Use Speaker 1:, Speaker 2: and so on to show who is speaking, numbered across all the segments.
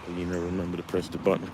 Speaker 1: You never remember to press the button.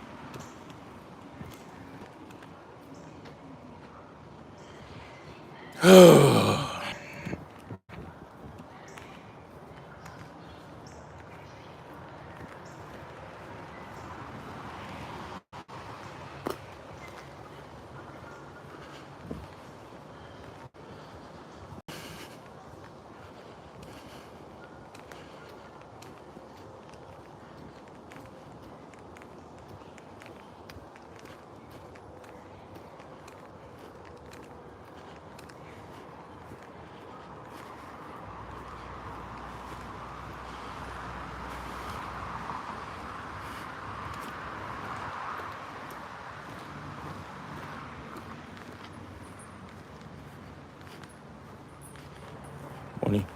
Speaker 1: Morning.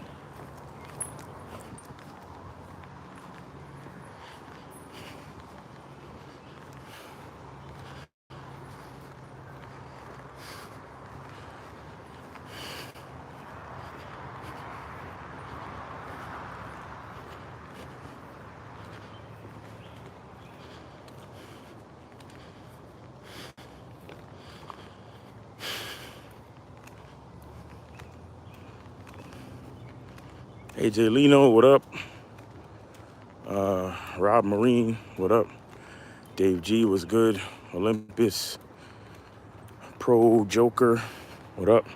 Speaker 1: AJ Lino, what up? Rob Marine, what up? Dave G was good. Olympus, Pro Joker, what up?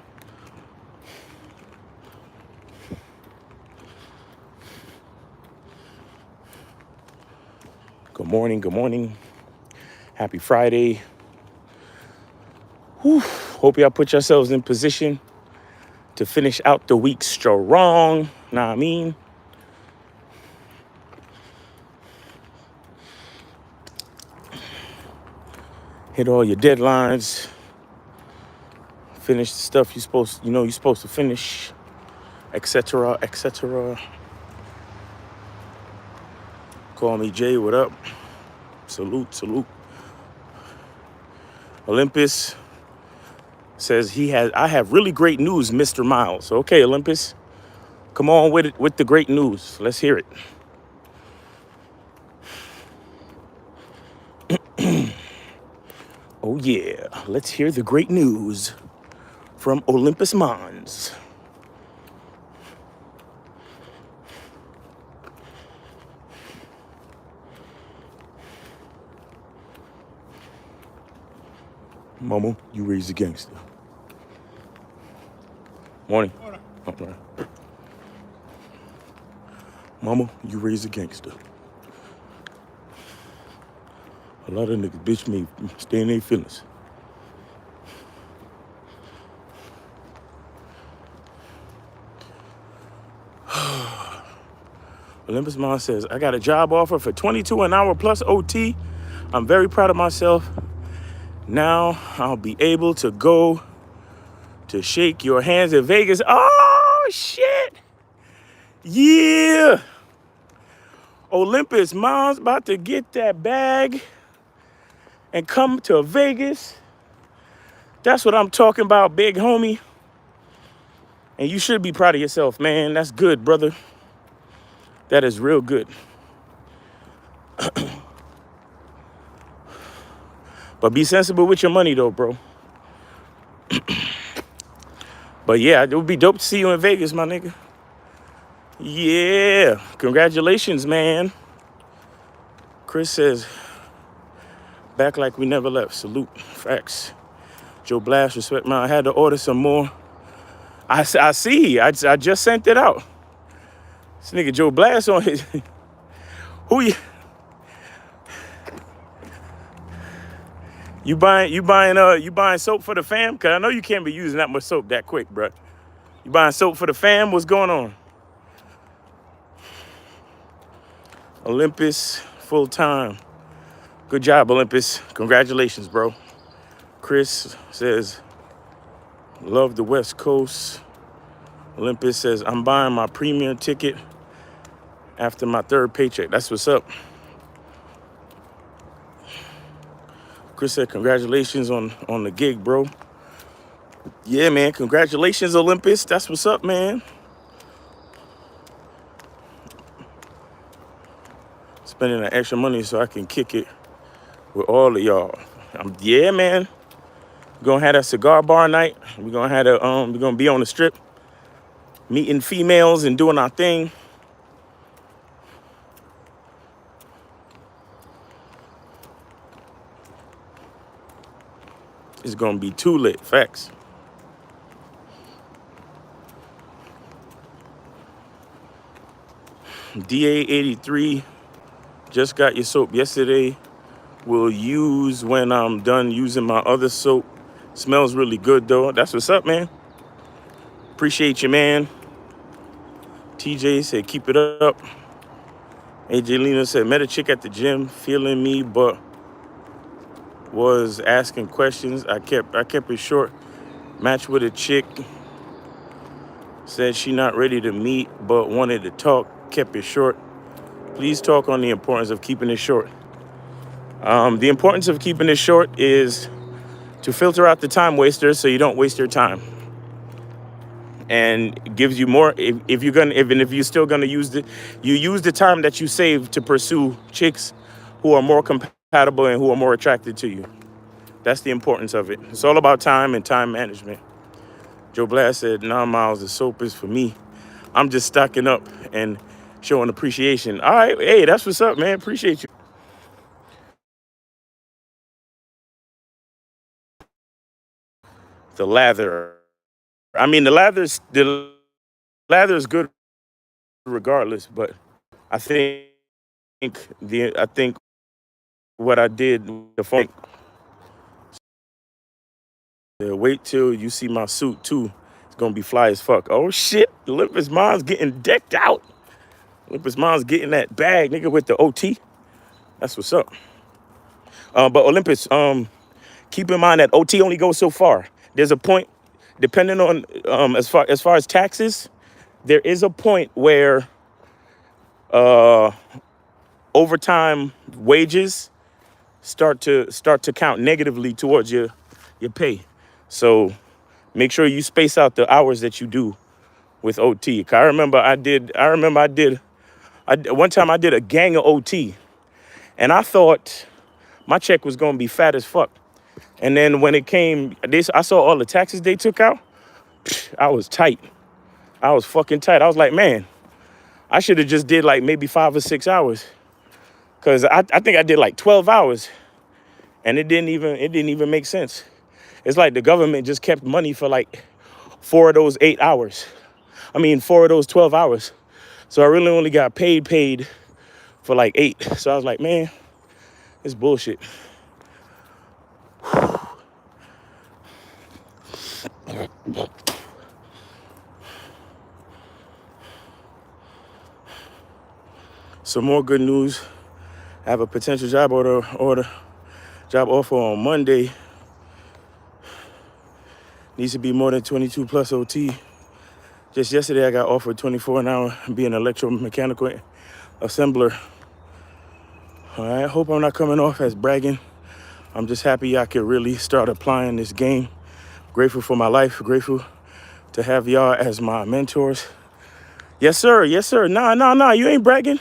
Speaker 1: Good morning, good morning. Happy Friday. Whew. Hope y'all put yourselves in position to finish out the week strong. Know what I mean? Hit all your deadlines. Finish the stuff you're supposed to finish, etc., etc. Call me Jay, what up? Salute, salute. Olympus says I have really great news, Mr. Miles. Okay, Olympus, come on with it, with the great news. Let's hear it. Oh yeah, let's hear the great news from Olympus Mons. Mama, you raised a gangster. Morning. Oh, right. Mama, you raised a gangster. A lot of niggas bitch me, stay in their feelings. Olympus Mons says, I got a job offer for $22 an hour plus OT. I'm very proud of myself. Now I'll be able to go to shake your hands in Vegas. Oh, shit. Yeah. Olympus Mons about to get that bag and come to Vegas. That's what I'm talking about, big homie. And you should be proud of yourself, man. That's good, brother. That is real good. But be sensible with your money, though, bro. But yeah, it would be dope to see you in Vegas, my nigga. Yeah. Congratulations, man. Chris says, back like we never left. Salute. Facts. Joe Blast, respect, man. I had to order some more. I see. I just sent it out. This nigga Joe Blast on his... Who you buying soap for the fam? Cause I know you can't be using that much soap that quick, bro. You buying soap for the fam? What's going on? Olympus, full time. Good job, Olympus. Congratulations, bro. Chris says, love the West Coast. Olympus says, I'm buying my premium ticket after my third paycheck. That's what's up. Chris said, congratulations on the gig, bro. Yeah, man. Congratulations, Olympus. That's what's up, man. spending that extra money so I can kick it with all of y'all. Yeah, man. We're gonna have a cigar bar night. We're gonna be on the strip, meeting females and doing our thing. It's gonna be too lit. Facts. DA83 just got your soap yesterday. Will use when I'm done using my other soap. Smells really good though. That's what's up, man. Appreciate you, man. TJ said keep it up. AJ Lena said met a chick at the gym, feeling me, but was asking questions. I kept it short. Matched with a chick. Said she not ready to meet, but wanted to talk. Kept it short. Please talk on the importance of keeping it short. The importance of keeping it short is to filter out the time wasters so you don't waste your time, and it gives you more. If you're still gonna use the time that you save to pursue chicks who are more compatible and who are more attracted to you. That's the importance of it. It's all about time and time management. Joe Blast said, "Nah, Miles, the soap is for me. I'm just stocking up and showing appreciation." All right, hey, that's what's up, man. Appreciate you. The lather. I mean, the lather is good regardless, but I think I think what I did the phone. Wait till you see my suit too. It's gonna be fly as fuck. Oh shit, Olympus Mom's getting decked out. Olympus Mom's getting that bag, nigga, with the OT. That's what's up. But Olympus, keep in mind that OT only goes so far. There's a point, depending on as far as taxes, there is a point where overtime wages start to count negatively towards your pay. So make sure you space out the hours that you do with OT. 'Cause one time I did a gang of OT, and I thought my check was gonna be fat as fuck. And then when it came, I saw all the taxes they took out. I was tight. I was fucking tight. I was like, man, I should have just did like maybe 5 or 6 hours, cause I think I did like 12 hours, and it didn't even make sense. It's like the government just kept money for like 4 of those 8 hours. I mean, 4 of those 12 hours. So I really only got paid for like 8. So I was like, man, it's bullshit. Some more good news. I have a potential job job offer on Monday. Needs to be more than 22 plus OT. Just yesterday, I got offered 24 an hour, be an electromechanical assembler. All right, I hope I'm not coming off as bragging. I'm just happy I could really start applying this game. Grateful for my life. Grateful to have y'all as my mentors. Yes, sir. Yes, sir. Nah. You ain't bragging.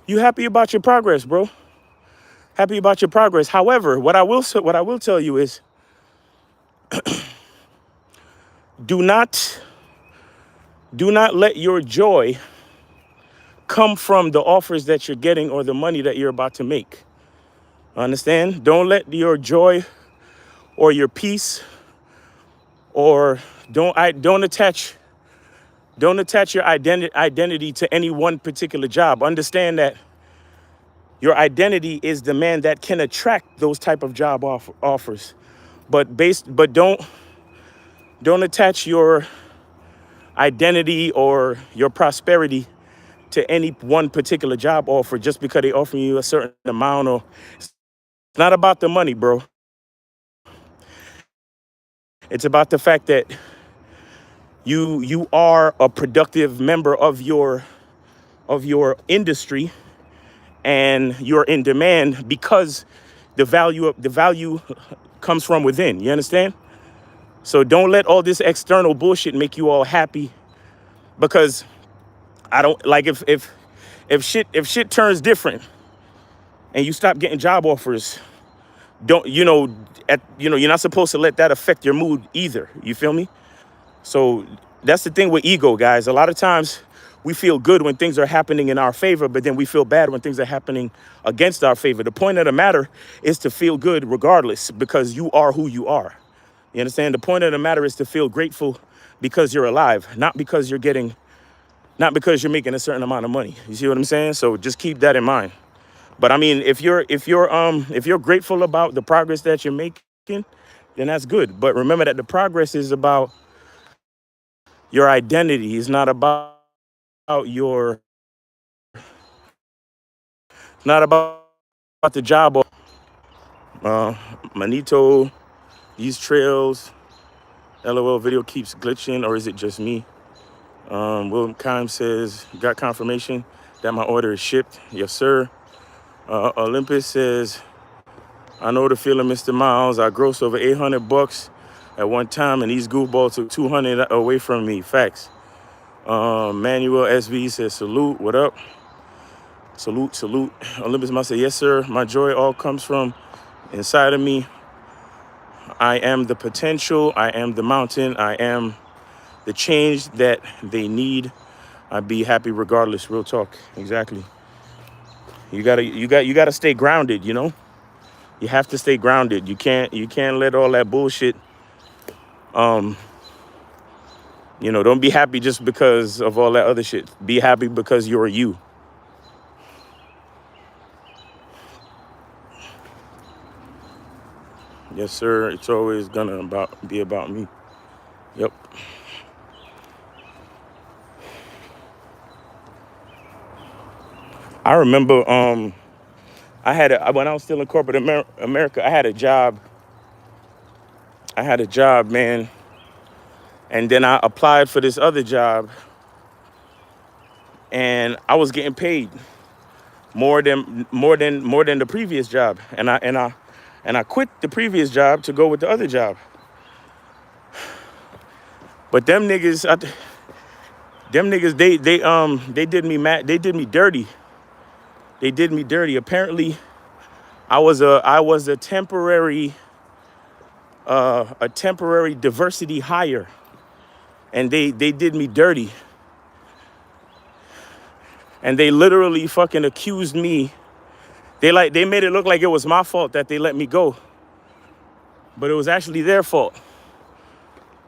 Speaker 1: You happy about your progress, bro. Happy about your progress. However, what I will tell you is, do not let your joy come from the offers that you're getting or the money that you're about to make. Understand? Don't let your joy or your peace or don't attach your identity to any one particular job. Understand that your identity is the man that can attract those type of job offers. But don't attach your identity or your prosperity to any one particular job offer just because they offer you a certain amount. Or it's not about the money, bro. It's about the fact that you are a productive member of your industry, and you're in demand because the value comes from within. You understand? So don't let all this external bullshit make you all happy, because I don't like if shit turns different, and you stop getting job offers, don't, you're not supposed to let that affect your mood either. You feel me? So that's the thing with ego, guys. A lot of times we feel good when things are happening in our favor, but then we feel bad when things are happening against our favor. The point of the matter is to feel good regardless, because you are who you are. You understand? The point of the matter is to feel grateful because you're alive, not because you're making a certain amount of money. You see what I'm saying? So just keep that in mind. But I mean, if you're grateful about the progress that you're making, then that's good. But remember that the progress is about your identity. It's not about your, not about the job. Manito, these trails, LOL video keeps glitching, or is it just me? William Kime says, got confirmation that my order is shipped. Yes, sir. Olympus says, I know the feeling, Mr. Miles. I grossed over $800 at one time, and these goofballs took 200 away from me. Facts. Manuel SV says, salute. What up? Salute, salute. Olympus must say, yes, sir. My joy all comes from inside of me. I am the potential. I am the mountain. I am the change that they need. I'd be happy regardless. Real talk. Exactly. You gotta stay grounded, you know? You have to stay grounded. You can't let all that bullshit, don't be happy just because of all that other shit. Be happy because you're you. Yes, sir. It's always gonna be about me. Yep. I remember when I was still in corporate America, I had a job. Man. And then I applied for this other job, and I was getting paid more than the previous job. And I quit the previous job to go with the other job. But them niggas, they did me mad. They did me dirty. Apparently, I was a temporary diversity hire, and they did me dirty. And they literally fucking accused me. They made it look like it was my fault that they let me go. But it was actually their fault.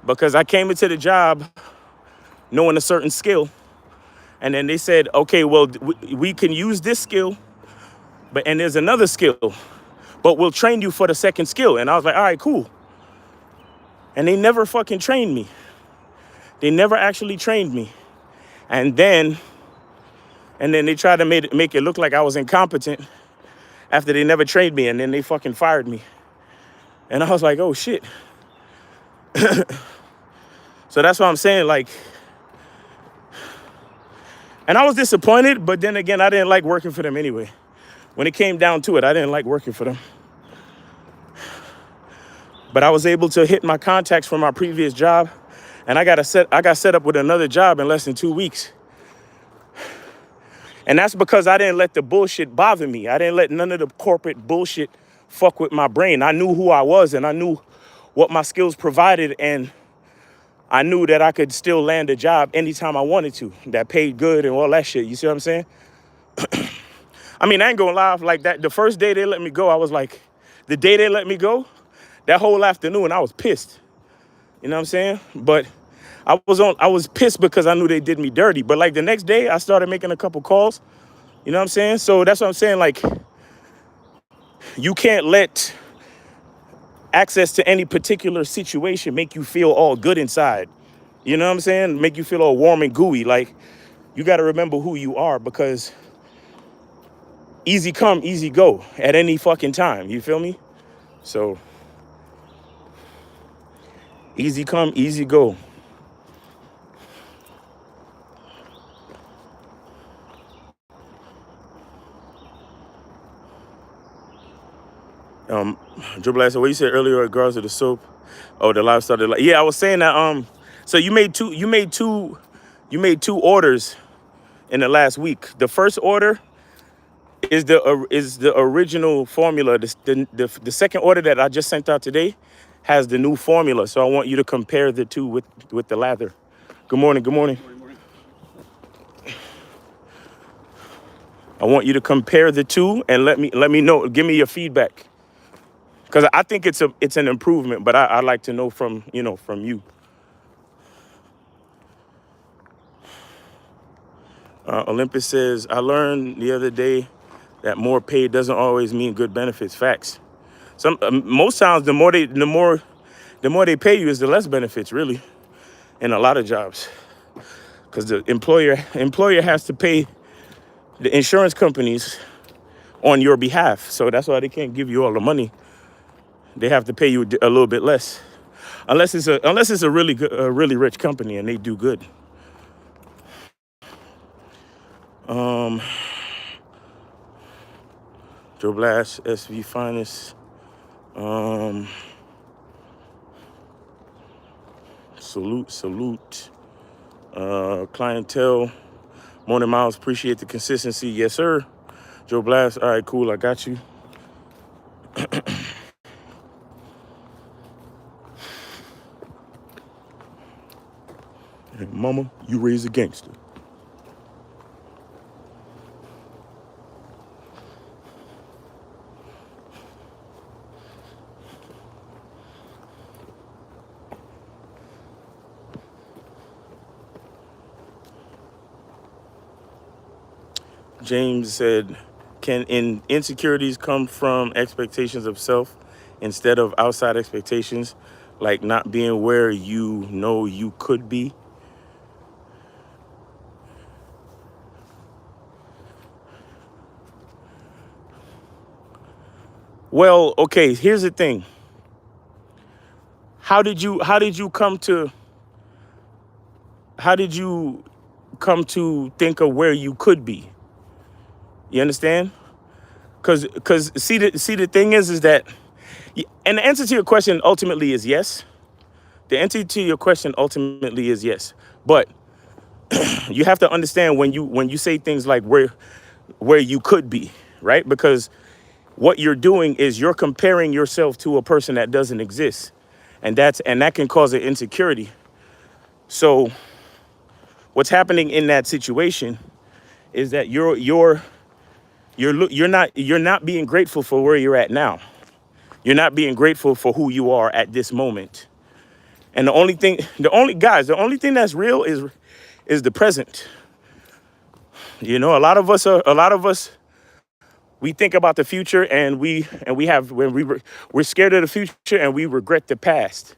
Speaker 1: Because I came into the job knowing a certain skill. And then they said, okay, well, we can use this skill, and there's another skill, but we'll train you for the second skill. And I was like, all right, cool. And they never fucking trained me. They never actually trained me. And then they tried to make it look like I was incompetent after they never trained me, and then they fucking fired me. And I was like, oh shit. So that's what I'm saying, like, and I was disappointed, but then again, I didn't like working for them anyway. When it came down to it, I didn't like working for them. But I was able to hit my contacts from my previous job, and I got set up with another job in less than 2 weeks. And that's because I didn't let the bullshit bother me. I didn't let none of the corporate bullshit fuck with my brain. I knew who I was, and I knew what my skills provided, and I knew that I could still land a job anytime I wanted to, that paid good and all that shit. You see what I'm saying? I mean, I ain't gonna lie, like that. The first day they let me go, I was like, the day they let me go, that whole afternoon, I was pissed. You know what I'm saying? But I was pissed because I knew they did me dirty. But like the next day, I started making a couple calls. You know what I'm saying? So that's what I'm saying. Like, you can't let access to any particular situation make you feel all good inside. You know what I'm saying? Make you feel all warm and gooey. Like, you got to remember who you are, because easy come, easy go at any fucking time. You feel me? So, easy come, easy go. Dribble asked, what you said earlier in regards to the soap. Oh, the live started. Yeah, I was saying that. So you made two orders in the last week. The first order is the original formula. The second order that I just sent out today has the new formula. So I want you to compare the two with the lather. Good morning. Good morning. I want you to compare the two and let me know. Give me your feedback, because I think it's an improvement. But I'd like to know from you. Olympus says, I learned the other day that more pay doesn't always mean good benefits. Facts. Most times the more they pay you is the less benefits, really, in a lot of jobs, because the employer has to pay the insurance companies on your behalf. So that's why they can't give you all the money. They have to pay you a little bit less, unless it's a really good, really rich company and they do good. Joe Blash, SV Finest. Salute. Clientele. Morning Miles, appreciate the consistency. Yes, sir. Joe Blast, all right, cool, I got you. Hey, mama, you raised a gangster. James said, can insecurities come from expectations of self instead of outside expectations, like not being where you know you could be? Well, okay, here's the thing. How did you come to think of where you could be? You understand? Because see the thing is that, and the answer to your question ultimately is yes. The answer to your question ultimately is yes. But you have to understand when you say things like where you could be, right? Because what you're doing is you're comparing yourself to a person that doesn't exist, and that can cause an insecurity. So what's happening in that situation is that you're not being grateful for where you're at now. You're not being grateful for who you are at this moment. And the only thing that's real is the present. You know, a lot of us we think about the future, and we're scared of the future and we regret the past.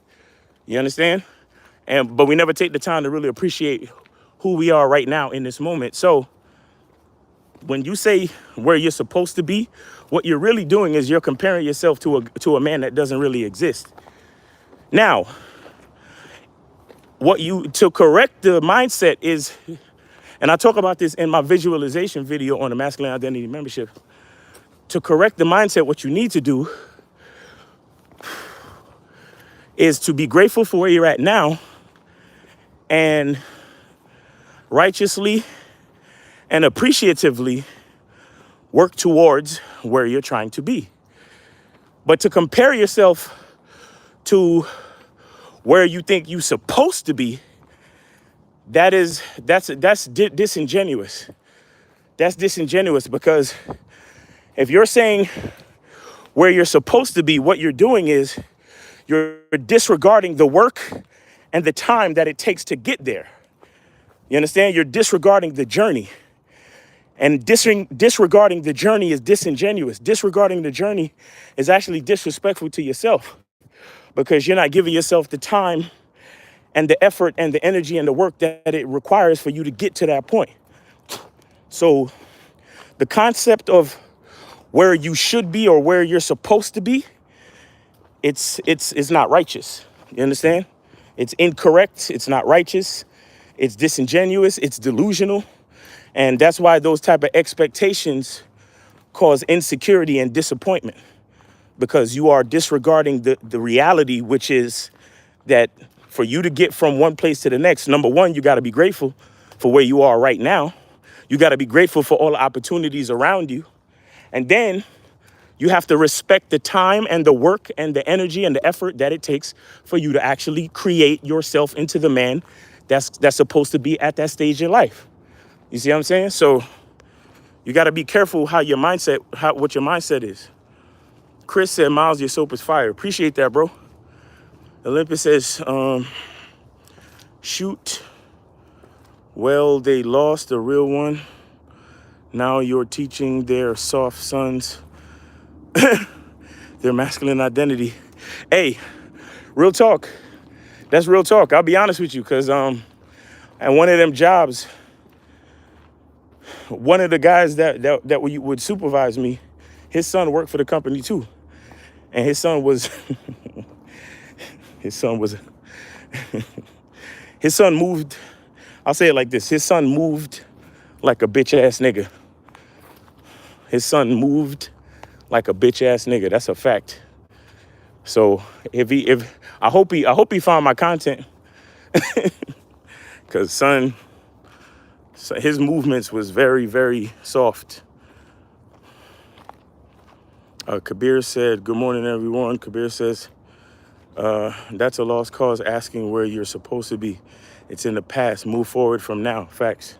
Speaker 1: You understand? But we never take the time to really appreciate who we are right now in this moment. So when you say where you're supposed to be, what you're really doing is you're comparing yourself to a man that doesn't really exist. Now, to correct the mindset is, and I talk about this in my visualization video on the masculine identity membership. To correct the mindset, what you need to do is to be grateful for where you're at now and righteously and appreciatively work towards where you're trying to be. But to compare yourself to where you think you're supposed to be, that's disingenuous. That's disingenuous, because if you're saying where you're supposed to be, what you're doing is you're disregarding the work and the time that it takes to get there. You understand? You're disregarding the journey. And disregarding the journey is disingenuous. Disregarding the journey is actually disrespectful to yourself, because you're not giving yourself the time and the effort and the energy and the work that it requires for you to get to that point. So the concept of where you should be or where you're supposed to be, it's not righteous. You understand? It's incorrect. It's not righteous. It's disingenuous. It's delusional. And that's why those type of expectations cause insecurity and disappointment, because you are disregarding the reality, which is that for you to get from one place to the next, number one, you got to be grateful for where you are right now. You got to be grateful for all the opportunities around you. And then you have to respect the time and the work and the energy and the effort that it takes for you to actually create yourself into the man that's supposed to be at that stage in life. You see what I'm saying? So you got to be careful what your mindset is. Chris said, Miles, your soap is fire. Appreciate that, bro. Olympus says, shoot. Well, they lost the real one. Now you're teaching their soft sons their masculine identity. Hey, real talk. That's real talk. I'll be honest with you, because at one of them jobs, one of the guys that would supervise me, his son worked for the company too. And his son was, his son moved, I'll say it like this. His son moved like a bitch ass nigga. His son moved like a bitch ass nigga. That's a fact. So I hope he found my content, because son, his movements was very, very soft. Kabir said, good morning, everyone. Kabir says, that's a lost cause, asking where you're supposed to be. It's in the past. Move forward from now. Facts.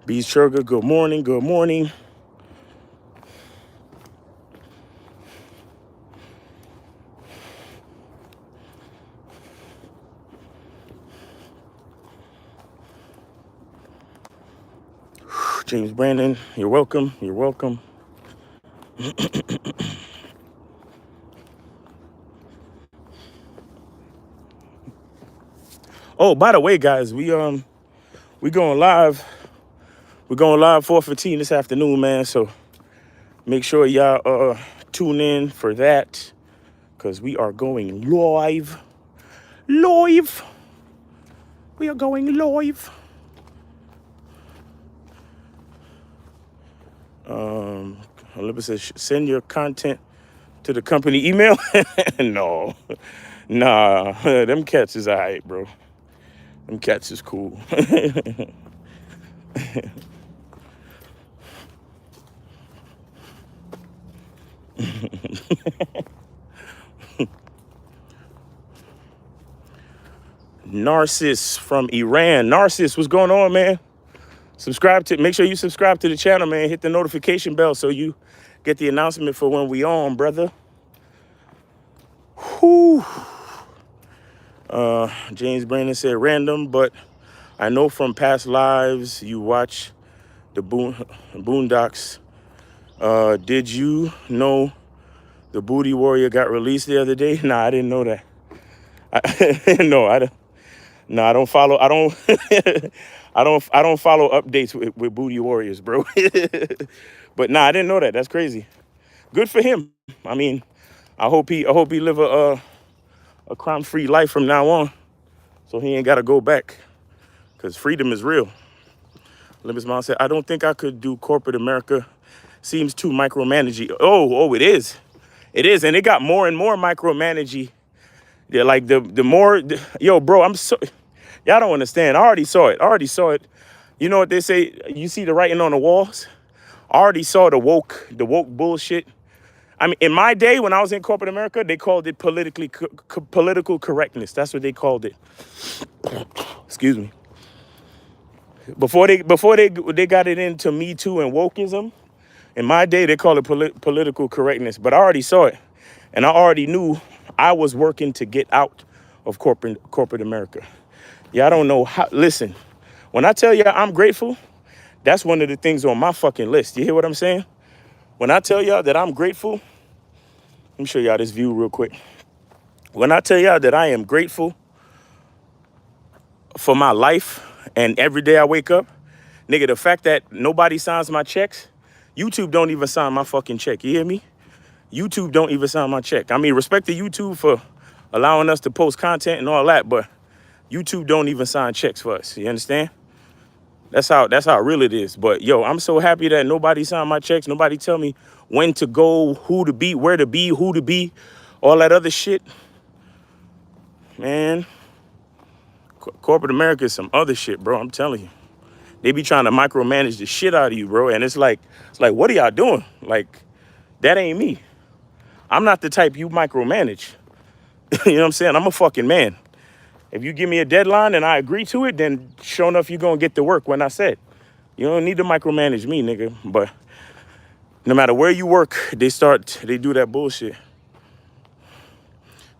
Speaker 1: Bees Sugar, good morning. Good morning. James Brandon, you're welcome. You're welcome. Oh, by the way, guys, we going live. We're going live 4:15 this afternoon, man. So make sure y'all tune in for that, because we are going live. Live. We are going live. Olympus says, send your content to the company email. No. Nah, them cats is all right, bro. Them cats is cool. Narciss from Iran. Narciss, what's going on, man? Make sure you subscribe to the channel, man. Hit the notification bell so you get the announcement for when we on, brother. Whew. James Brandon said, random, but I know from past lives you watch the Boondocks. Did you know the Booty Warrior got released the other day? Nah, I didn't know that. I don't follow. I don't. I don't follow updates with Booty Warriors, bro. But nah, I didn't know that. That's crazy. Good for him. I mean, I hope he live a crime-free life from now on, so he ain't got to go back, because freedom is real. Olympus Mom said, I don't think I could do corporate America. Seems too micromanagey. Oh, it is. It is, and it got more and more micromanagey. Yeah, like the more, yo, bro, y'all don't understand. I already saw it. You know what they say? You see the writing on the walls? I already saw the woke bullshit. I mean, in my day, when I was in corporate America, they called it political correctness. That's what they called it. Excuse me. Before they got it into Me Too and wokeism, in my day, they call it political correctness. But I already saw it, and I already knew I was working to get out of corporate America. Y'all don't know how. Listen, when I tell y'all I'm grateful, that's one of the things on my fucking list. You hear what I'm saying? When I tell y'all that I'm grateful, let me show y'all this view real quick. When I tell y'all that I am grateful for my life and every day I wake up, nigga, the fact that nobody signs my checks, YouTube don't even sign my fucking check. You hear me? YouTube don't even sign my check. I mean, respect to YouTube for allowing us to post content and all that, but YouTube don't even sign checks for us. You understand? That's how real it is. But yo, I'm so happy that nobody signed my checks. Nobody tell me when to go, who to be, where to be, who to be, all that other shit. Man, corporate America is some other shit, bro. I'm telling you. They be trying to micromanage the shit out of you, bro. And it's like, what are y'all doing? Like, that ain't me. I'm not the type you micromanage. You know what I'm saying? I'm a fucking man. If you give me a deadline and I agree to it, then sure enough, you're going to get to work when I said. You don't need to micromanage me, nigga. But no matter where you work, they do that bullshit.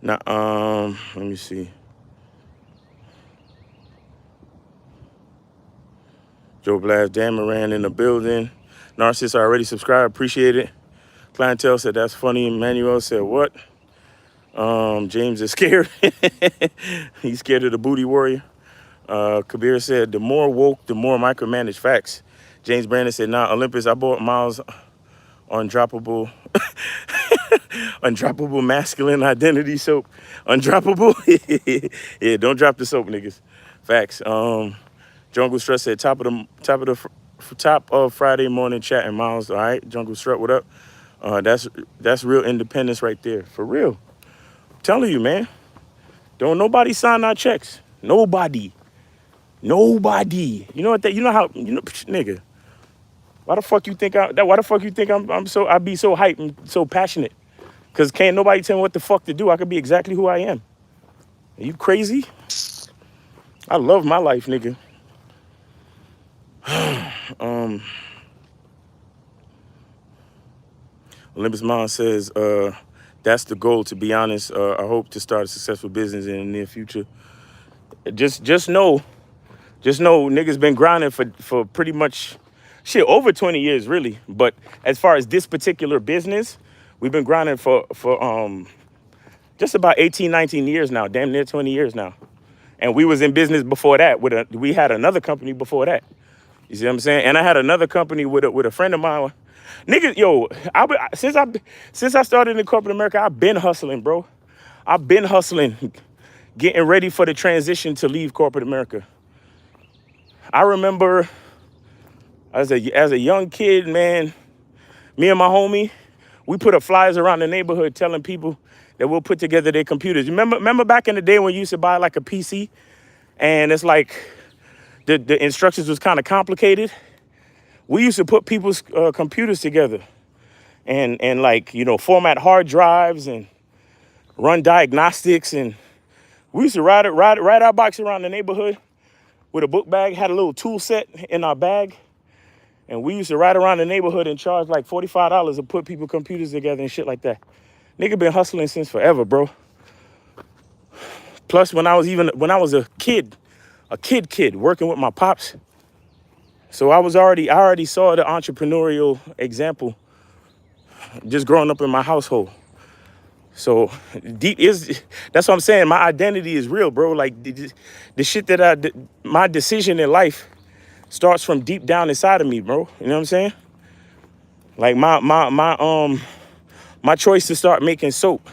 Speaker 1: Now, let me see. Joe Blast, Dan Moran in the building. Narcissist already subscribed, appreciate it. Clientele said that's funny. Emmanuel said what? James is scared. He's scared of the booty warrior. Kabir said the more woke, the more micromanaged. Facts. James Brandon said, nah, Olympus, I bought Miles undroppable undroppable masculine identity soap. Undroppable. Yeah, don't drop the soap, niggas. Facts. Jungle Strut said top of Friday morning chatting, Miles. All right, Jungle Strut, what up? That's real independence right there. For real. I'm telling you, man. Don't nobody sign our checks. Nobody. Nobody. You know what that, you know how, nigga. Why the fuck you think I be so hyped and so passionate? Cause can't nobody tell me what the fuck to do. I could be exactly who I am. Are you crazy? I love my life, nigga. Olympus Mom says, that's the goal, to be honest. I hope to start a successful business in the near future. Just know niggas been grinding for pretty much shit over 20 years, really. But as far as this particular business, we've been grinding for just about 18, 19 years now, damn near 20 years now. And we was in business before that. We had another company before that. You see what I'm saying? And I had another company with a friend of mine. Niggas, yo, since I started in corporate America, I've been hustling, bro. I've been hustling, getting ready for the transition to leave corporate America. I remember as a young kid, man, me and my homie, we put up flyers around the neighborhood telling people that we'll put together their computers. Remember back in the day when you used to buy like a PC and it's like the instructions was kind of complicated? We used to put people's computers together and like, format hard drives and run diagnostics. And we used to ride our bikes around the neighborhood with a book bag, had a little tool set in our bag. And we used to ride around the neighborhood and charge like $45 to put people's computers together and shit like that. Nigga been hustling since forever, bro. Plus, when I was a kid working with my pops. So I already saw the entrepreneurial example just growing up in my household. So that's what I'm saying. My identity is real, bro. Like the shit my decision in life starts from deep down inside of me, bro. You know what I'm saying? Like my choice to start making soap.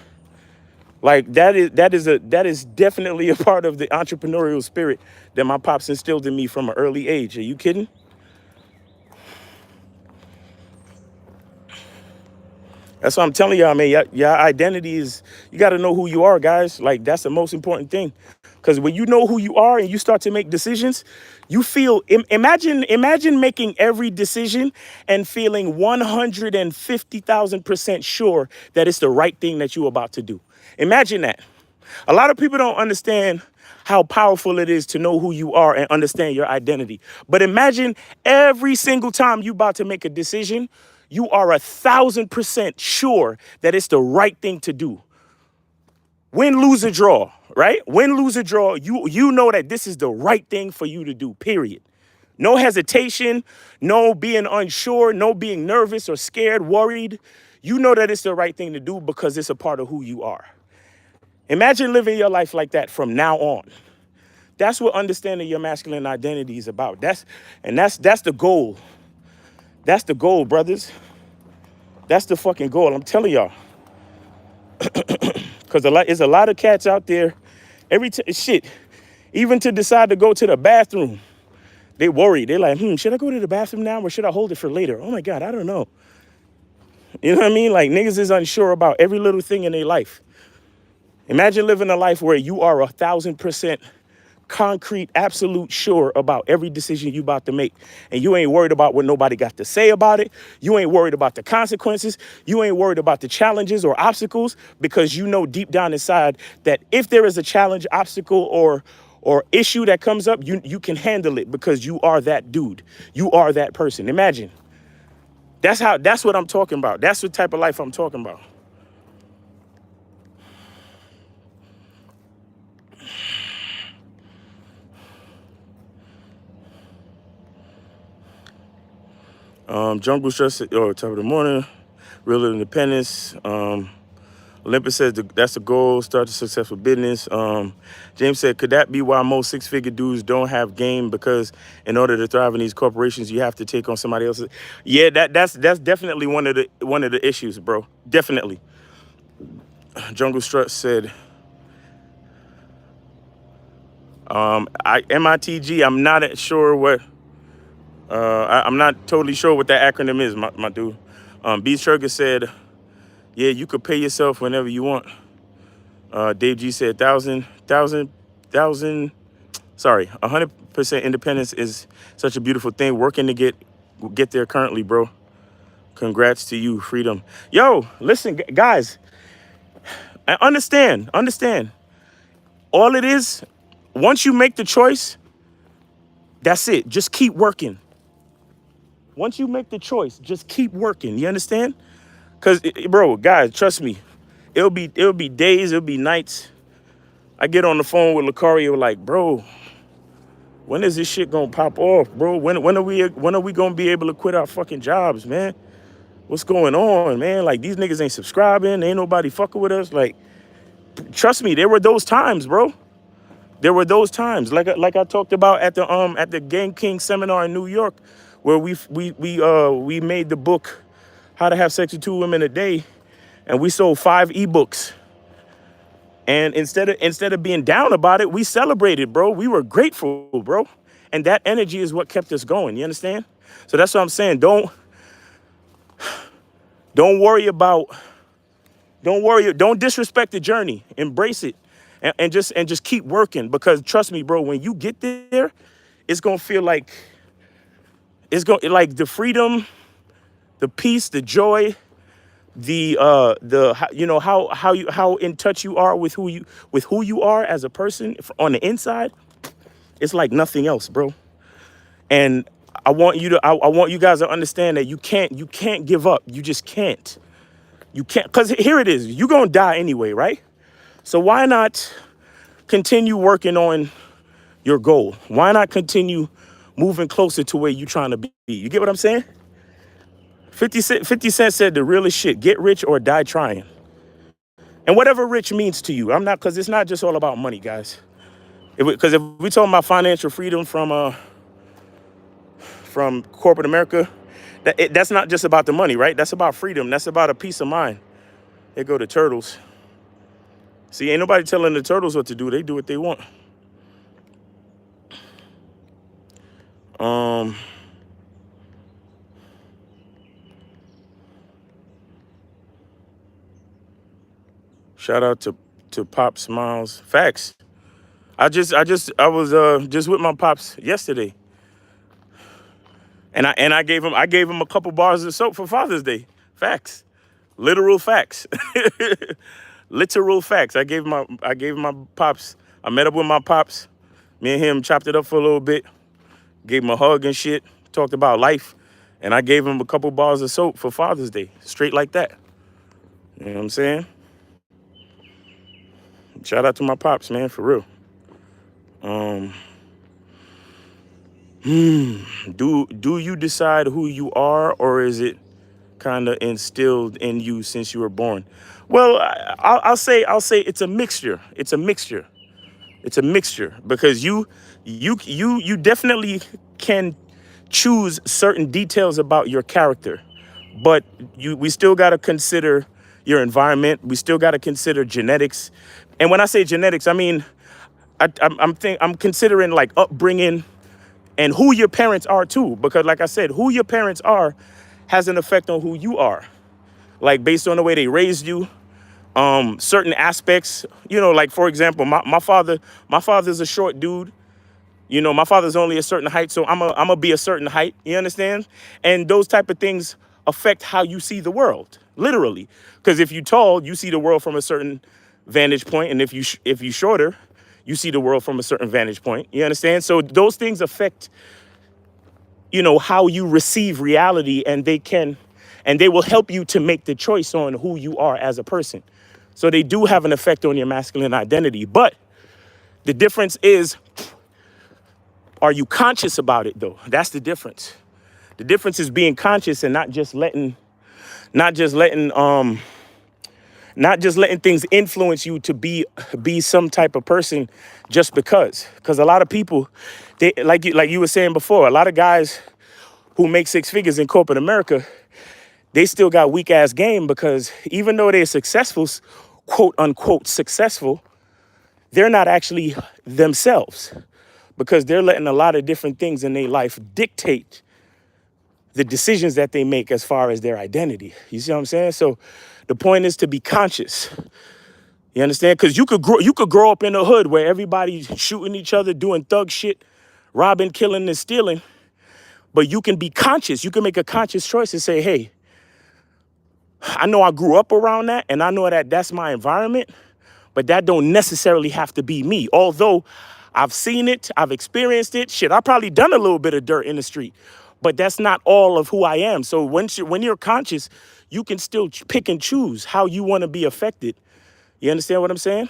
Speaker 1: Like that is definitely a part of the entrepreneurial spirit that my pops instilled in me from an early age. Are you kidding? That's what I'm telling y'all, man. Your identity is, you got to know who you are, guys. Like, that's the most important thing. Because when you know who you are and you start to make decisions, you feel, imagine making every decision and feeling 150,000% sure that it's the right thing that you're about to do. Imagine that. A lot of people don't understand how powerful it is to know who you are and understand your identity. But imagine every single time you about to make a decision, you are 1,000% sure that it's the right thing to do. Win, lose, or draw, right? Win, lose, or draw, you know that this is the right thing for you to do, period. No hesitation, no being unsure, no being nervous or scared, worried. You know that it's the right thing to do because it's a part of who you are. Imagine living your life like that from now on. That's what understanding your masculine identity is about. That's the goal. That's the goal, brothers. That's the fucking goal. I'm telling y'all. Because there's a lot of cats out there. Shit. Even to decide to go to the bathroom, they worry. They're like, should I go to the bathroom now or should I hold it for later? Oh my God, I don't know. You know what I mean? Like niggas is unsure about every little thing in their life. Imagine living a life where you are 1,000% concrete, absolute sure about every decision you about to make. And you ain't worried about what nobody got to say about it. You ain't worried about the consequences. You ain't worried about the challenges or obstacles, because you know deep down inside that if there is a challenge, obstacle, or issue that comes up, you can handle it because you are that dude. You are that person. Imagine. That's what I'm talking about. That's the type of life I'm talking about. Jungle stress top of the morning, real independence. Olympus says that's the goal, start a successful business. James said, could that be why most six-figure dudes don't have game? Because in order to thrive in these corporations, you have to take on somebody else's. Yeah, that's definitely one of the issues, bro. Definitely. Jungle Strut said, MITG, I'm not sure what, I'm not totally sure what that acronym is, my dude. Beast Trigger said, yeah, you could pay yourself whenever you want. Dave G said 100% independence is such a beautiful thing. Working to get there currently, bro. Congrats to you, freedom. Yo, listen, guys, I understand. All it is, once you make the choice, that's it. Just keep working. Once you make the choice, just keep working. You understand? Cause, bro, guys, trust me, it'll be days, it'll be nights. I get on the phone with Lucario like, bro, when is this shit gonna pop off, bro? When are we gonna be able to quit our fucking jobs, man? What's going on, man? Like, these niggas ain't subscribing, ain't nobody fucking with us. Like, trust me, there were those times, bro. There were those times, like I talked about at the Game King seminar in New York, where we made the book How to Have Sex with 2 Women a Day, and we sold 5 ebooks. And instead of being down about it, we celebrated, bro. We were grateful, bro. And that energy is what kept us going. You understand? So that's what I'm saying. Don't disrespect the journey. Embrace it. And just keep working, because trust me, bro, when you get there, it's gonna feel like the freedom, the peace, the joy, how in touch you are with who you are as a person on the inside. It's like nothing else, bro. And I want you guys to understand that you can't give up. You just can't. You can't, because here it is. You're gonna die anyway, right? So why not continue working on your goal? Why not continue moving closer to where you're trying to be? You get what I'm saying? 50 Cent said the realest shit: get rich or die trying. And whatever rich means to you, because it's not just all about money, guys. Because if we're talking about financial freedom from corporate America, that's not just about the money, right? That's about freedom. That's about a peace of mind. There go the turtles. See, ain't nobody telling the turtles what to do. They do what they want. Shout out to Pop Smiles. Facts. I was just with my pops yesterday, and I gave him a couple bars of soap for Father's Day. Facts, literal facts, literal facts. I gave my pops. I met up with my pops. Me and him chopped it up for a little bit. Gave him a hug and shit. Talked about life, and I gave him a couple bars of soap for Father's Day. Straight like that. You know what I'm saying? Shout out to my pops, man, for real. Do you decide who you are, or is it kind of instilled in you since you were born? Well, I'll say it's a mixture. It's a mixture. It's a mixture, because you definitely can choose certain details about your character, but we still got to consider your environment. We still got to consider genetics. And when I say genetics, I mean I'm considering like upbringing and who your parents are too, because like I said, who your parents are has an effect on who you are. Like based on the way they raised you, certain aspects, like for example, my father's a short dude. You know, my father's only a certain height, so I'm gonna be a certain height. You understand? And those type of things affect how you see the world, literally. Because if you're tall, you see the world from a certain vantage point, and if you shorter, you see the world from a certain vantage point. You understand? So those things affect, you know, how you receive reality, and they will help you to make the choice on who you are as a person. So they do have an effect on your masculine identity. But the difference is, are you conscious about it though? That's the difference. The difference is being conscious and not just letting things influence you to be some type of person just because. Because a lot of people, they like you were saying before, a lot of guys who make six figures in corporate America, they still got weak ass game, because even though they're successful, quote unquote successful, they're not actually themselves, because they're letting a lot of different things in their life dictate the decisions that they make as far as their identity. You see what I'm saying? So the point is to be conscious. You understand? Because you could grow up in a hood where everybody's shooting each other, doing thug shit, robbing, killing, and stealing. But you can be conscious. You can make a conscious choice and say, hey, I know I grew up around that, and I know that that's my environment, but that don't necessarily have to be me. Although I've seen it, I've experienced it. Shit, I probably done a little bit of dirt in the street, but that's not all of who I am. So when you're conscious, you can still pick and choose how you want to be affected. You understand what I'm saying?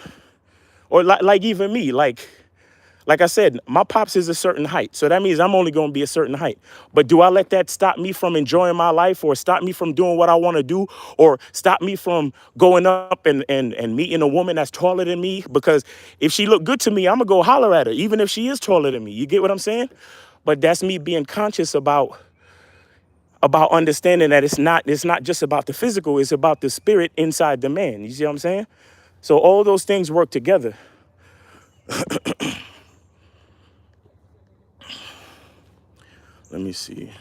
Speaker 1: Or like even me, like I said, my pops is a certain height. So that means I'm only going to be a certain height. But do I let that stop me from enjoying my life, or stop me from doing what I want to do, or stop me from going up and meeting a woman that's taller than me? Because if she look good to me, I'm going to go holler at her, even if she is taller than me. You get what I'm saying? But that's me being conscious about understanding that it's not just about the physical, it's about the spirit inside the man. You see what I'm saying? So all those things work together. Let me see.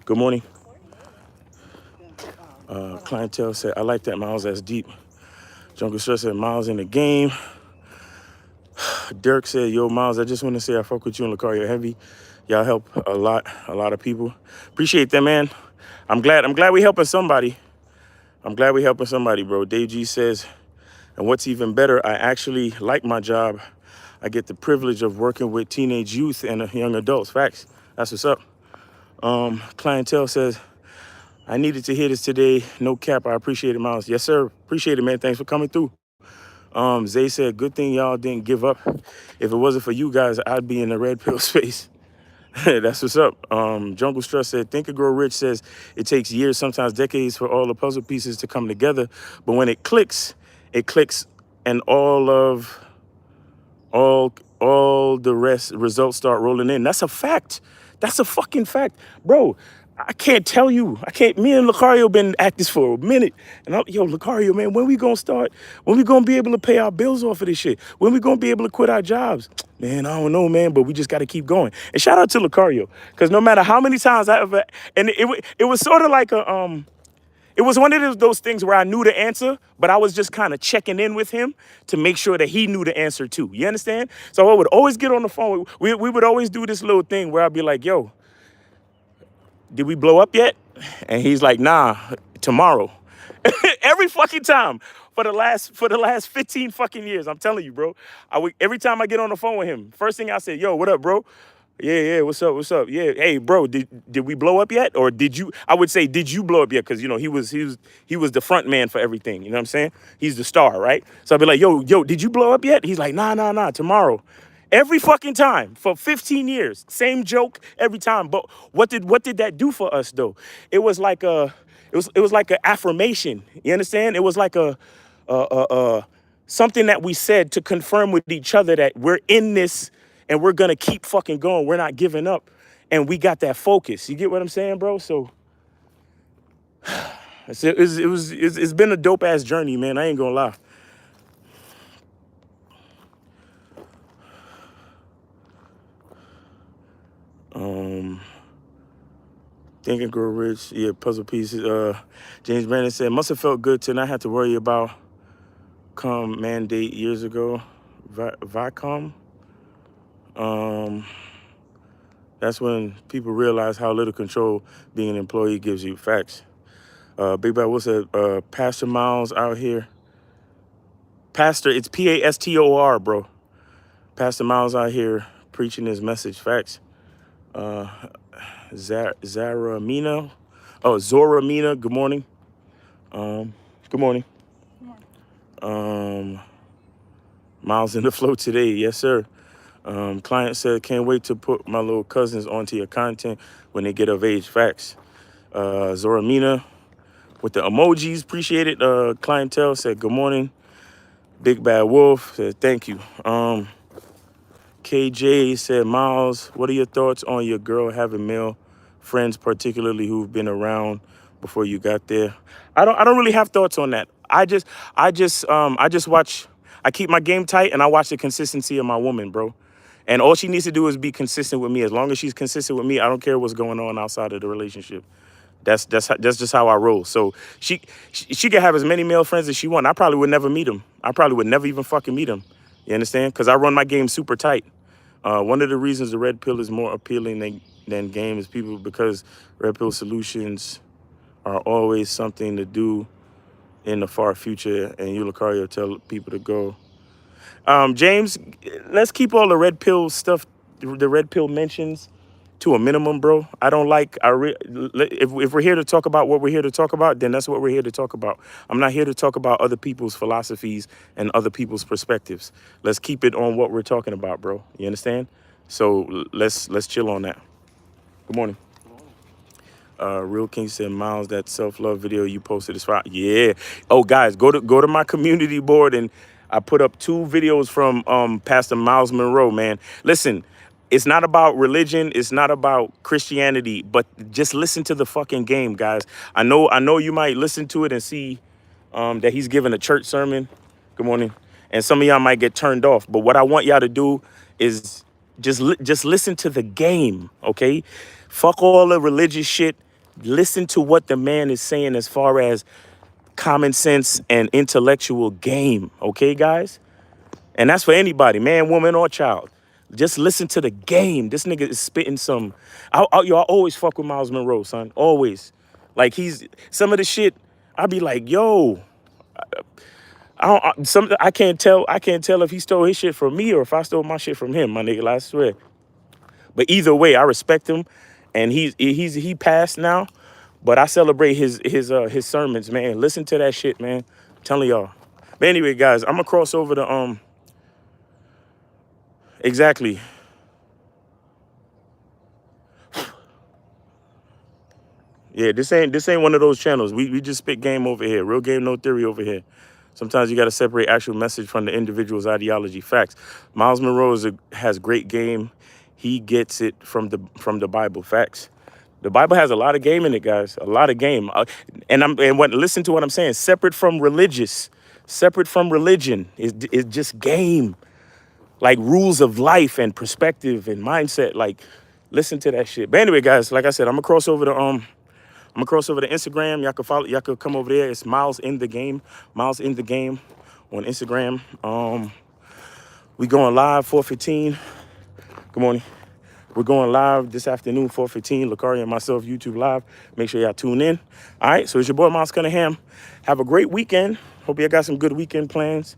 Speaker 1: Good morning. Clientele said, I like that, Miles. That's deep. Jungle Stress said, Miles in the game. Dirk said, yo, Miles, I just want to say I fuck with you and Lucario heavy. Y'all help a lot of people. Appreciate that, man. I'm glad we helping somebody. I'm glad we helping somebody, bro. Dave G says, and what's even better, I actually like my job. I get the privilege of working with teenage youth and young adults. Facts. That's what's up. Clientele says, I needed to hear this today. No cap. I appreciate it, Miles. Yes, sir. Appreciate it, man. Thanks for coming through. Zay said, good thing y'all didn't give up. If it wasn't for you guys, I'd be in the red pill space. That's what's up. Jungle Stress said, Think and Grow Rich says it takes years, sometimes decades, for all the puzzle pieces to come together. But when it clicks, and all the results start rolling in. That's a fact. That's a fucking fact. Bro, I can't tell you. Me and Lucario been at this for a minute. And yo, Lucario, man, when we gonna start? When we gonna be able to pay our bills off of this shit? When we gonna be able to quit our jobs? Man, I don't know, man, but we just gotta keep going. And shout out to Lucario. Because no matter how many times I ever, and it was sort of like it was one of those things where I knew the answer, but I was just kind of checking in with him to make sure that he knew the answer too. You understand? So I would always get on the phone. We would always do this little thing where I'd be like, yo, did we blow up yet? And he's like, nah, tomorrow. Every fucking time for the last 15 fucking years. I'm telling you, bro. Every time I get on the phone with him, first thing I say, yo, what up, bro? Yeah, what's up? Yeah, hey, bro, did we blow up yet? Or did you, I would say, did you blow up yet? Because, you know, he was the front man for everything, you know what I'm saying? He's the star, right? So I'd be like, yo, did you blow up yet? He's like, nah, tomorrow. Every fucking time for 15 years, same joke every time. But what did that do for us though? It was like it was like an affirmation. You understand? It was like something that we said to confirm with each other that we're in this and we're gonna keep fucking going. We're not giving up, and we got that focus. You get what I'm saying, bro? So it's been a dope ass journey, man. I ain't gonna lie. Think and Grow Rich, yeah, puzzle pieces. James Brandon said, must have felt good to not have to worry about Viacom mandate years ago. Viacom. That's when people realize how little control being an employee gives you. Facts. Big Bad Will said, Pastor Miles out here. Pastor, it's Pastor, bro. Pastor Miles out here preaching his message. Facts. Zaramina. Oh, Zoramina. Good morning. Good morning. Miles in the flow today. Yes, sir. Client said, can't wait to put my little cousins onto your content when they get of age. Facts. Zoramina with the emojis. Appreciate it. Clientele said, good morning. Big Bad Wolf said, thank you. KJ said, Miles, what are your thoughts on your girl having male friends, particularly who've been around before you got there? I don't really have thoughts on that. I just watch. I keep my game tight and I watch the consistency of my woman, bro. And all she needs to do is be consistent with me. As long as she's consistent with me, I don't care what's going on outside of the relationship. That's just how I roll. So she can have as many male friends as she want. I probably would never meet them. I probably would never even fucking meet them. You understand? Because I run my game super tight. One of the reasons the red pill is more appealing than game is people because red pill solutions are always something to do in the far future, and you, Lucario, tell people to go. James, let's keep all the red pill stuff, the red pill mentions, to a minimum, bro. I don't like. If we're here to talk about what we're here to talk about, then that's what we're here to talk about. I'm not here to talk about other people's philosophies and other people's perspectives. Let's keep it on what we're talking about, bro. You understand? So let's chill on that. Good morning. Real King said, Miles, that self-love video you posted is fine. Yeah. Oh, guys, go to my community board, and I put up 2 videos from Pastor Miles Monroe, man. Listen, it's not about religion, it's not about Christianity, but just listen to the fucking game, guys. I know you might listen to it and see that he's giving a church sermon. Good morning. And some of y'all might get turned off, but what I want y'all to do is just listen to the game, okay? Fuck all the religious shit. Listen to what the man is saying as far as common sense and intellectual game, okay, guys? And that's for anybody, man, woman, or child. Just listen to the game. This nigga is spitting some. I always fuck with Miles Monroe, son. Always. Like, he's some of the shit. I be like, yo, I can't tell if he stole his shit from me or if I stole my shit from him, my nigga. I swear. But either way, I respect him, and he passed now. But I celebrate his sermons, man. Listen to that shit, man. I'm telling y'all. But anyway, guys, I'm gonna cross over to exactly. Yeah, this ain't one of those channels. We just spit game over here. Real game, no theory over here. Sometimes you got to separate actual message from the individual's ideology. Facts. Miles Monroe has great game. He gets it from the Bible. Facts. The Bible has a lot of game in it, guys. A lot of game. Listen to what I'm saying. Separate from religion is just game. Like rules of life and perspective and mindset. Like, listen to that shit. But anyway, guys, like I said, I'm gonna cross over to Instagram. Y'all can follow. Y'all can come over there. It's Miles in the Game. Miles in the Game on Instagram. We going live 4:15. Good morning. We're going live this afternoon, 4:15. Lucario and myself, YouTube live. Make sure y'all tune in. All right. So it's your boy Miles Cunningham. Have a great weekend. Hope you got some good weekend plans.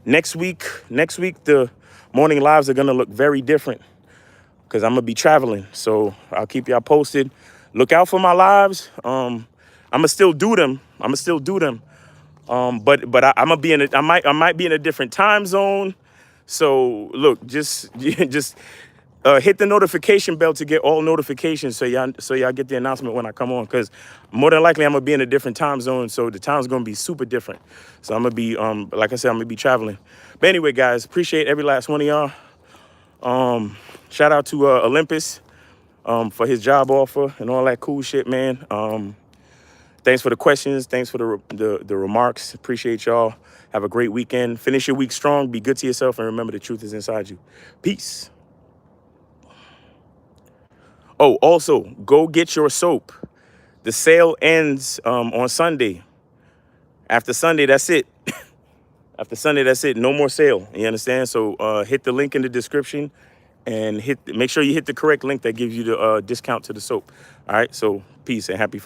Speaker 1: Next week, the morning lives are gonna look very different because I'm gonna be traveling. So I'll keep y'all posted. Look out for my lives. I'ma still do them. But I'm gonna be I might be in a different time zone. So look, just hit the notification bell to get all notifications so y'all get the announcement when I come on, because more than likely I'm gonna be in a different time zone, so the time's gonna be super different. So I'm gonna be like I said, I'm gonna be traveling. But anyway, guys, appreciate every last one of y'all. Shout out to Olympus for his job offer and all that cool shit, man. Thanks for the questions. Thanks for the remarks. Appreciate y'all. Have a great weekend. Finish your week strong. Be good to yourself, and remember the truth is inside you. Peace. Oh, also, go get your soap. The sale ends on Sunday. After Sunday, that's it. After Sunday, that's it. No more sale. You understand? So hit the link in the description and make sure you hit the correct link that gives you the discount to the soap. All right. So peace and happy Friday.